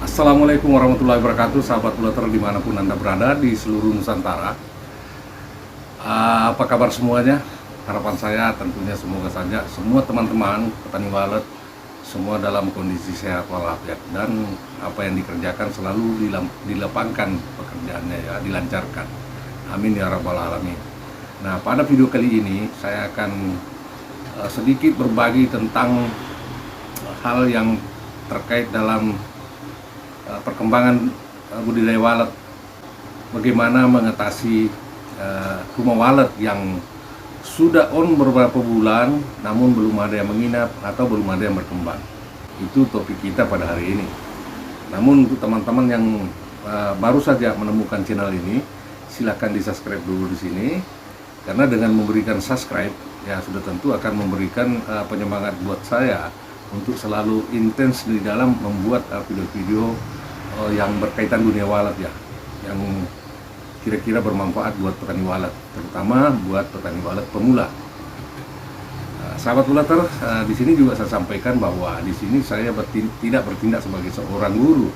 Assalamualaikum warahmatullahi wabarakatuh, sahabat Bulater dimanapun Anda berada di seluruh Nusantara. Apa kabar semuanya? Harapan saya tentunya semoga saja semua teman-teman petani walet semua dalam kondisi sehat walafiat, dan apa yang dikerjakan selalu dilapangkan pekerjaannya ya, dilancarkan. Amin ya rabbal alamin. Nah, pada video kali ini saya akan sedikit berbagi tentang hal yang terkait dalam perkembangan budidaya walet, bagaimana mengatasi rumah walet yang sudah on beberapa bulan namun belum ada yang menginap atau belum ada yang berkembang. Itu topik kita pada hari ini. Namun untuk teman-teman yang baru saja menemukan channel ini, silahkan di subscribe dulu di sini, karena dengan memberikan subscribe ya sudah tentu akan memberikan penyemangat buat saya untuk selalu intens di dalam membuat video-video yang berkaitan dunia walet ya, yang kira-kira bermanfaat buat petani walet, terutama buat petani walet pemula. Sahabat Bulater, di sini juga saya sampaikan bahwa di sini saya tidak bertindak sebagai seorang guru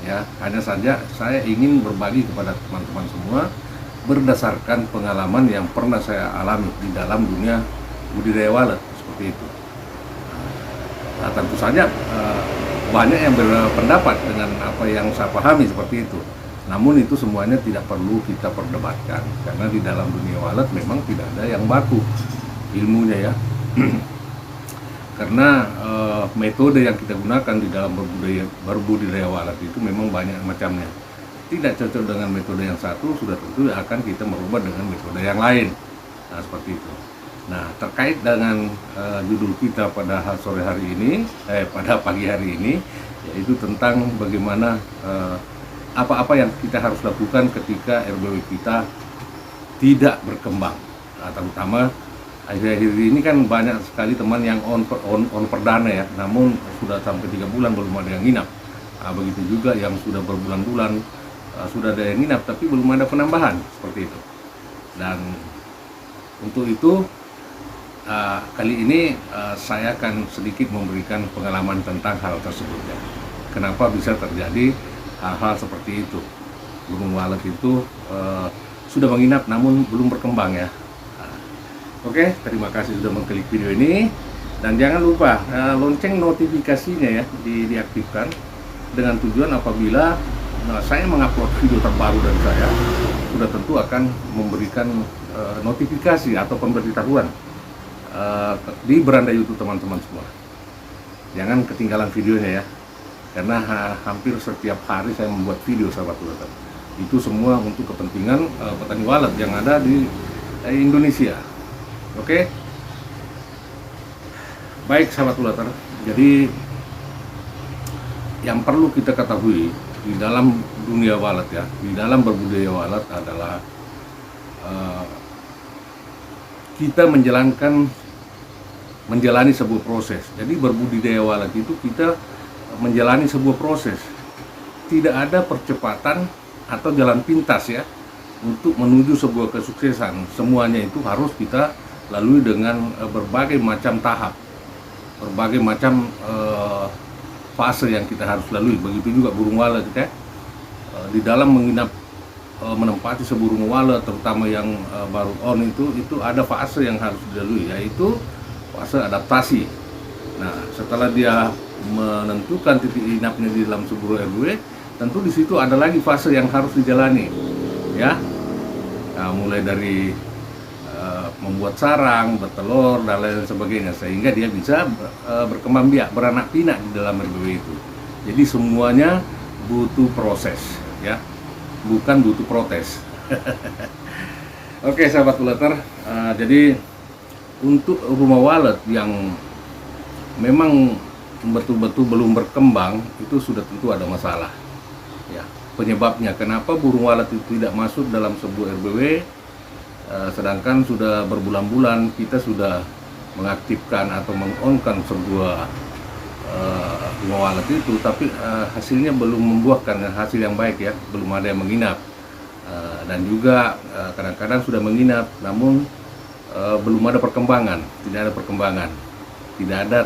ya, hanya saja saya ingin berbagi kepada teman-teman semua berdasarkan pengalaman yang pernah saya alami di dalam dunia budidaya walet seperti itu. Nah, tentu saja banyak yang berpendapat dengan apa yang saya pahami seperti itu. Namun itu semuanya tidak perlu kita perdebatkan, karena di dalam dunia walet memang tidak ada yang baku ilmunya ya. Karena metode yang kita gunakan di dalam berbudidaya walet itu memang banyak macamnya. Tidak cocok dengan metode yang satu, sudah tentu akan kita merubah dengan metode yang lain. Nah, seperti itu. Nah, terkait dengan judul kita pada sore hari ini, pada pagi hari ini, yaitu tentang bagaimana apa-apa yang kita harus lakukan ketika RBW kita tidak berkembang. Nah, terutama akhir-akhir ini kan banyak sekali teman yang on perdana ya, namun sudah sampai 3 bulan belum ada yang nginap. Nah, begitu juga yang sudah berbulan-bulan sudah ada yang nginap tapi belum ada penambahan seperti itu. Dan untuk itu kali ini saya akan sedikit memberikan pengalaman tentang hal tersebut ya. Kenapa bisa terjadi hal-hal seperti itu? Burung walet itu sudah menginap namun belum berkembang ya. Oke, terima kasih sudah mengklik video ini, dan jangan lupa lonceng notifikasinya ya diaktifkan, dengan tujuan apabila saya mengupload video terbaru dari saya sudah tentu akan memberikan notifikasi atau pemberitahuan di beranda YouTube teman-teman semua. Jangan ketinggalan videonya ya, karena hampir setiap hari saya membuat video sahabat Bulater. Itu semua untuk kepentingan petani walet yang ada di Indonesia. Oke, baik sahabat Bulater. Jadi yang perlu kita ketahui di dalam dunia walet ya, di dalam berbudidaya walet adalah kita menjalani sebuah proses. Jadi berbudidaya walet itu kita menjalani sebuah proses. Tidak ada percepatan atau jalan pintas ya untuk menuju sebuah kesuksesan. Semuanya itu harus kita lalui dengan berbagai macam tahap, berbagai macam fase yang kita harus lalui. Begitu juga burung walet ya. Di dalam menempati sebuah burung walet, terutama yang baru on itu ada fase yang harus dilalui, yaitu fase adaptasi. Nah, setelah dia menentukan titik inapnya di dalam sebuah RW, tentu di situ ada lagi fase yang harus dijalani, ya. Nah, mulai dari membuat sarang, bertelur dan lain sebagainya, sehingga dia bisa berkembang biak, beranak pinak di dalam RW itu. Jadi semuanya butuh proses, ya, bukan butuh protes. Oke, sahabat Bulater, jadi untuk rumah walet yang memang betul-betul belum berkembang itu sudah tentu ada masalah ya. Penyebabnya kenapa burung walet itu tidak masuk dalam sebuah RBW, sedangkan sudah berbulan-bulan kita sudah mengaktifkan atau mengonkan sebuah rumah walet itu, tapi hasilnya belum membuahkan hasil yang baik ya, belum ada yang menginap. Dan juga kadang-kadang sudah menginap namun belum ada perkembangan, tidak ada perkembangan, tidak ada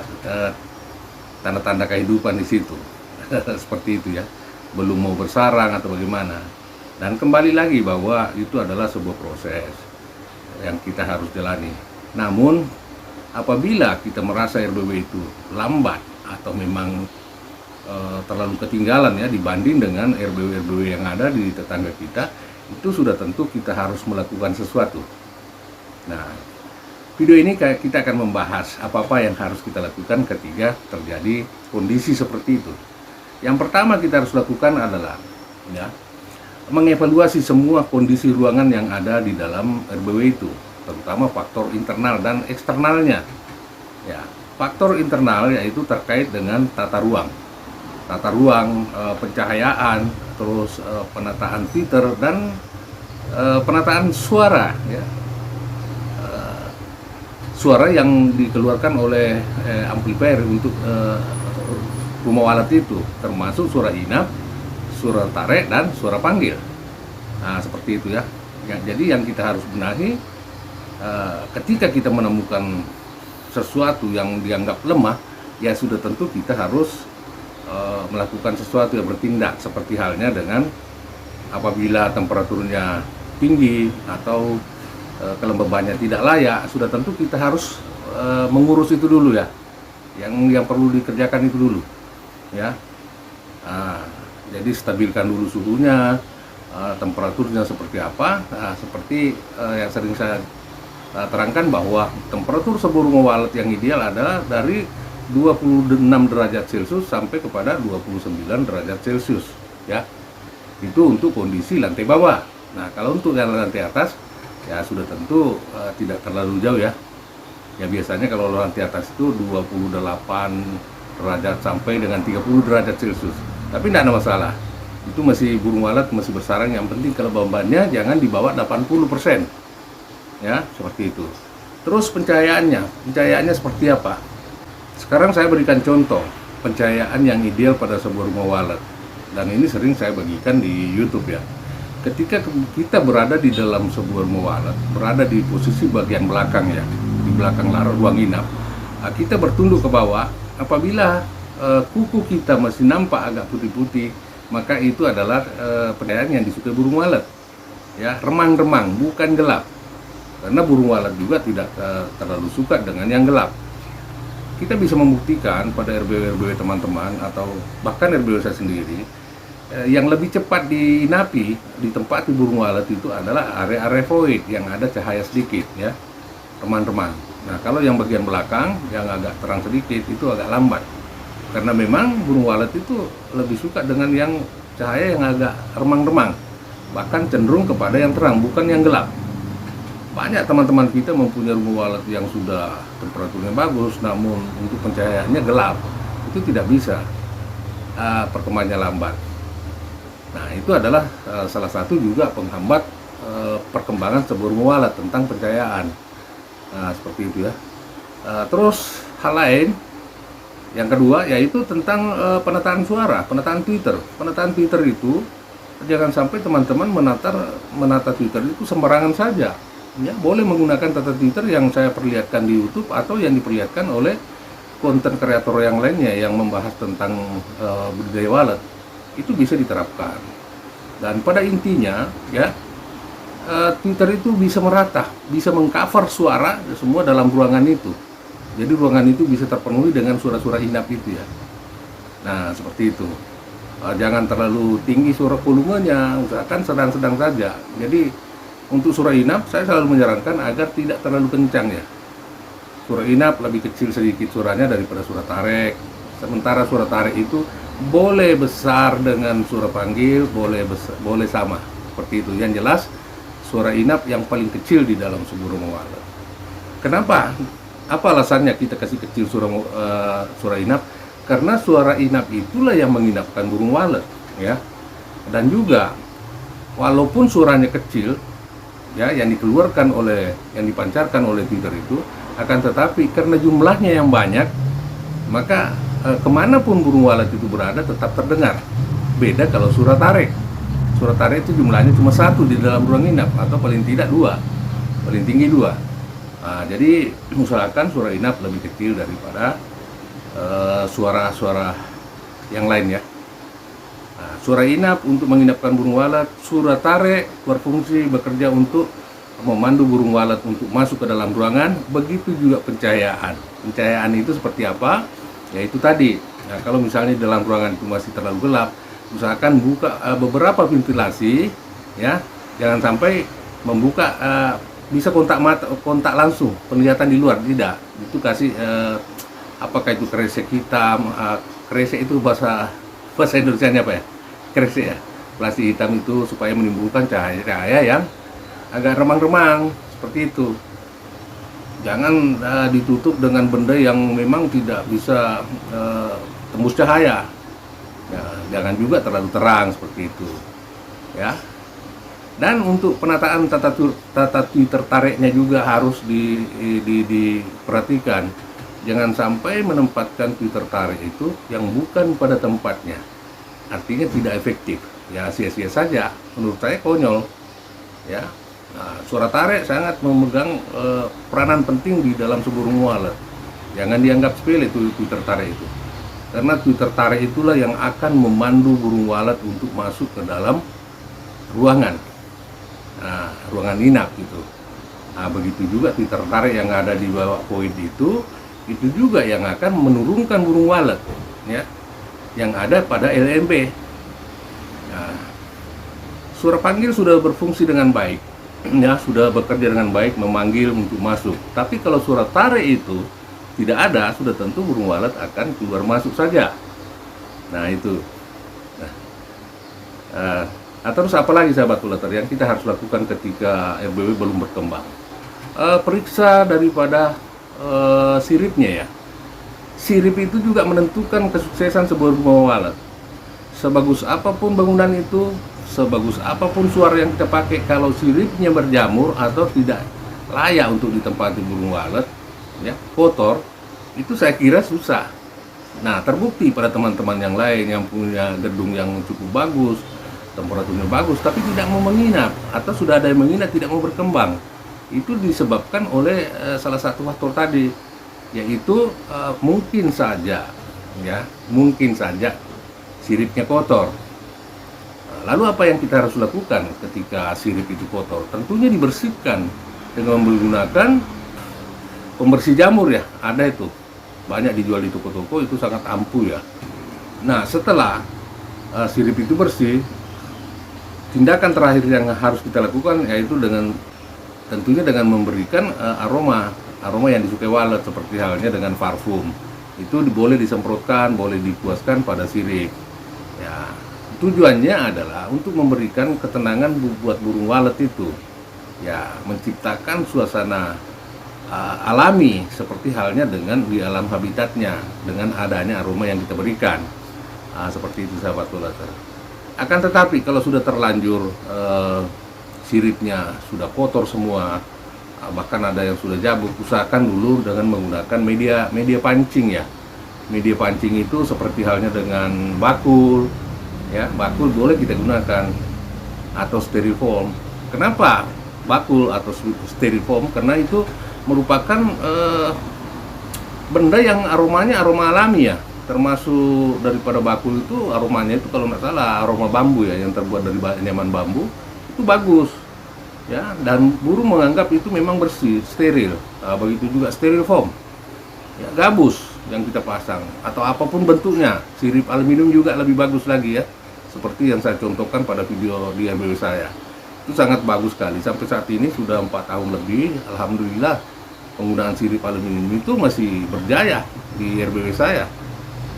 tanda-tanda kehidupan di situ. Seperti itu ya. belum mau bersarang atau bagaimana. Dan kembali lagi bahwa itu adalah sebuah proses yang kita harus jalani. Namun apabila kita merasa RBW itu lambat atau memang terlalu ketinggalan ya dibanding dengan RBW-RBW yang ada di tetangga kita, itu sudah tentu kita harus melakukan sesuatu. Nah, video ini kita akan membahas apa-apa yang harus kita lakukan ketika terjadi kondisi seperti itu. Yang pertama kita harus lakukan adalah ya, mengevaluasi semua kondisi ruangan yang ada di dalam RBW itu, terutama faktor internal dan eksternalnya. Ya, faktor internal yaitu terkait dengan tata ruang, pencahayaan, terus penataan filter dan penataan suara ya. Suara yang dikeluarkan oleh amplifier untuk rumah walet itu, termasuk suara inap, suara tarik, dan suara panggil. Nah, seperti itu ya. Jadi yang kita harus benahi ketika kita menemukan sesuatu yang dianggap lemah, ya sudah tentu kita harus melakukan sesuatu yang bertindak, seperti halnya dengan apabila temperaturnya tinggi atau kelembabannya tidak layak, sudah tentu kita harus mengurus itu dulu ya. Yang perlu dikerjakan itu dulu ya. Jadi stabilkan dulu suhunya, temperaturnya seperti apa. Seperti yang sering saya terangkan bahwa temperatur sebuah rumah walet yang ideal adalah dari 26 derajat Celcius sampai kepada 29 derajat Celcius ya. Itu untuk kondisi lantai bawah. Nah, kalau untuk yang lantai atas ya sudah tentu tidak terlalu jauh ya. Ya biasanya kalau lantai atas itu 28 derajat sampai dengan 30 derajat Celcius. Tapi tidak ada masalah. Itu masih burung walet masih bersarang, yang penting kelembabannya jangan di bawah 80%. Ya, seperti itu. Terus pencahayaannya seperti apa? Sekarang saya berikan contoh pencahayaan yang ideal pada sebuah rumah walet. Dan ini sering saya bagikan di YouTube ya. Ketika kita berada di dalam sebuah rumah walet, berada di posisi bagian belakang ya, di belakang ruang inap, kita bertunduk ke bawah. Apabila kuku kita masih nampak agak putih-putih, maka itu adalah pencahayaan yang disukai burung walet. Ya, remang-remang, bukan gelap. Karena burung walet juga tidak terlalu suka dengan yang gelap. Kita bisa membuktikan pada RBW teman-teman atau bahkan RBW saya sendiri, yang lebih cepat diinapi di tempat di burung walet itu adalah area-area void yang ada cahaya sedikit ya, remang-remang. Nah, kalau yang bagian belakang yang agak terang sedikit itu agak lambat, karena memang burung walet itu lebih suka dengan yang cahaya yang agak remang-remang, bahkan cenderung kepada yang terang, bukan yang gelap. Banyak teman-teman kita mempunyai rumah walet yang sudah temperaturnya bagus, namun untuk pencahayaannya gelap. Itu tidak bisa, perkembangannya lambat. Nah, itu adalah salah satu juga penghambat perkembangan sebuah rumah walet tentang pencahayaan. Nah, seperti itu ya. Terus hal lain yang kedua yaitu tentang penataan suara, penataan Twitter. Penataan Twitter itu jangan sampai teman-teman menata Twitter itu sembarangan saja. Ya, boleh menggunakan tata Twitter yang saya perlihatkan di YouTube atau yang diperlihatkan oleh konten kreator yang lainnya yang membahas tentang budidaya walet. Itu bisa diterapkan. Dan pada intinya ya, Twitter itu bisa merata, bisa mengcover suara semua dalam ruangan itu. Jadi ruangan itu bisa terpenuhi dengan suara-suara inap itu ya. Nah, seperti itu. Jangan terlalu tinggi suara volumenya, usahakan sedang-sedang saja. Jadi untuk suara inap saya selalu menyarankan agar tidak terlalu kencang ya. Suara inap lebih kecil sedikit suaranya daripada suara tarik. Sementara suara tarik itu boleh besar dengan suara panggil, boleh sama. Seperti itu. Yang jelas suara inap yang paling kecil di dalam sebuah rumah walet. Kenapa? Apa alasannya kita kasih kecil suara inap? Karena suara inap itulah yang menginapkan burung walet ya. Dan juga walaupun suaranya kecil ya, yang dipancarkan oleh Twitter itu, akan tetapi karena jumlahnya yang banyak, maka kemanapun burung walet itu berada tetap terdengar. Beda kalau suara tarik. Suara tarik itu jumlahnya cuma satu di dalam ruang inap atau paling tidak dua, paling tinggi dua. Nah, jadi usahakan suara inap lebih kecil daripada suara-suara yang lain ya. Nah, suara inap untuk menginapkan burung walet, suara tarik berfungsi bekerja untuk memandu burung walet untuk masuk ke dalam ruangan. Begitu juga pencahayaan. Pencahayaan itu seperti apa? Yaitu tadi, nah, kalau misalnya dalam ruangan itu masih terlalu gelap, usahakan buka beberapa ventilasi, ya, jangan sampai membuka bisa kontak langsung penglihatan di luar, tidak. Itu kasih apakah itu kresek hitam, kresek itu bahasa Indonesianya apa ya? Kresek ya, plastik hitam itu supaya menimbulkan cahaya yang agak remang-remang seperti itu. Jangan ditutup dengan benda yang memang tidak bisa tembus cahaya. Ya, jangan juga terlalu terang seperti itu, ya. Dan untuk penataan tata tertariknya juga harus diperhatikan. Jangan sampai menempatkan tertarik itu yang bukan pada tempatnya. Artinya tidak efektif. Ya sia-sia saja. Menurut saya konyol. Ya. Nah, suara tarik sangat memegang peranan penting di dalam sebuah burung walet. Jangan dianggap sepele itu tertarik itu. Karena tertarik itulah yang akan memandu burung walet untuk masuk ke dalam ruangan. Nah, ruangan inap gitu. Nah, begitu juga tertarik yang ada di bawah poin itu juga yang akan menurunkan burung walet, ya, yang ada pada LMB. Nah, suara panggil sudah berfungsi dengan baik, ya, sudah bekerja dengan baik memanggil untuk masuk. Tapi kalau suara tarik itu tidak ada, sudah tentu burung walet akan keluar masuk saja. Nah itu. Terus apa lagi sahabat Uleter yang kita harus lakukan ketika RBW belum berkembang? Periksa daripada siripnya, ya. Sirip itu juga menentukan kesuksesan sebuah burung walet. Sebagus apapun bangunan itu, sebagus apapun suara yang kita pakai, kalau siripnya berjamur atau tidak layak untuk ditempati burung walet, ya, kotor, itu saya kira susah. Nah, terbukti pada teman-teman yang lain yang punya gedung yang cukup bagus, temperaturnya bagus, tapi tidak mau menginap, atau sudah ada yang menginap tidak mau berkembang. Itu disebabkan oleh salah satu faktor tadi, yaitu mungkin saja siripnya kotor. Lalu apa yang kita harus lakukan ketika sirip itu kotor? Tentunya dibersihkan dengan menggunakan pembersih jamur, ya. Ada itu, banyak dijual di toko-toko, itu sangat ampuh, ya. Nah, setelah sirip itu bersih, tindakan terakhir yang harus kita lakukan yaitu tentunya dengan memberikan aroma yang disukai walet, seperti halnya dengan parfum. Itu boleh disemprotkan, boleh dipuaskan pada sirip. Ya, tujuannya adalah untuk memberikan ketenangan buat burung walet itu. Ya, menciptakan suasana alami seperti halnya dengan di alam habitatnya dengan adanya aroma yang kita berikan. Seperti itu sahabat Uleter. Akan tetapi kalau sudah terlanjur siripnya sudah kotor semua, bahkan ada yang sudah jabuk, usahakan dulu dengan menggunakan media pancing, ya. Media pancing itu seperti halnya dengan bakul, ya, bakul boleh kita gunakan, atau styrofoam. Kenapa bakul atau styrofoam? Karena itu merupakan benda yang aromanya aroma alami, ya. Termasuk daripada bakul itu aromanya itu kalau nggak salah aroma bambu, ya, yang terbuat dari anyaman bambu, itu bagus, ya, dan burung menganggap itu memang bersih, steril. Begitu juga styrofoam, ya, gabus yang kita pasang atau apapun bentuknya, sirip aluminium juga lebih bagus lagi, ya, seperti yang saya contohkan pada video di RBW saya. Itu sangat bagus sekali. Sampai saat ini sudah 4 tahun lebih, alhamdulillah penggunaan sirip aluminium itu masih berjaya di RBW saya.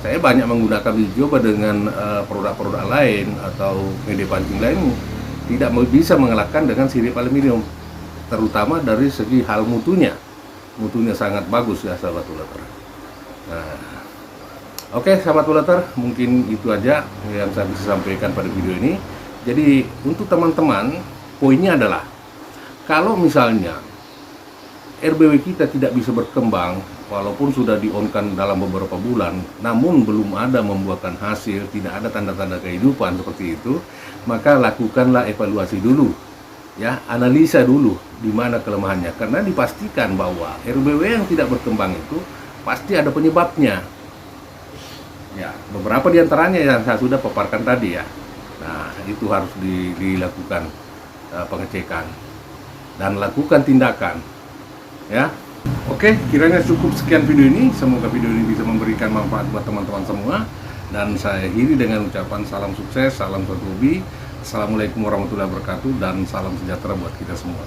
Saya banyak menggunakan uji coba dengan produk-produk lain atau media pancing lain, tidak bisa mengalahkan dengan sirip aluminium, terutama dari segi hal mutunya. Mutunya sangat bagus, ya sahabat Uleter. Nah, oke sahabat Uleter, mungkin itu aja yang saya bisa sampaikan pada video ini. Jadi untuk teman-teman, poinnya adalah kalau misalnya RBW kita tidak bisa berkembang, walaupun sudah di-on-kan dalam beberapa bulan, namun belum ada membuahkan hasil, tidak ada tanda-tanda kehidupan seperti itu, maka lakukanlah evaluasi dulu, ya, analisa dulu di mana kelemahannya, karena dipastikan bahwa RBW yang tidak berkembang itu pasti ada penyebabnya. Ya, beberapa di antaranya yang saya sudah paparkan tadi ya. Nah, itu harus dilakukan pengecekan dan lakukan tindakan. Ya, oke, kiranya cukup sekian video ini. Semoga video ini bisa memberikan manfaat buat teman-teman semua. Dan saya akhiri dengan ucapan salam sukses, salam satu hobi. Assalamualaikum warahmatullahi wabarakatuh, dan salam sejahtera buat kita semua.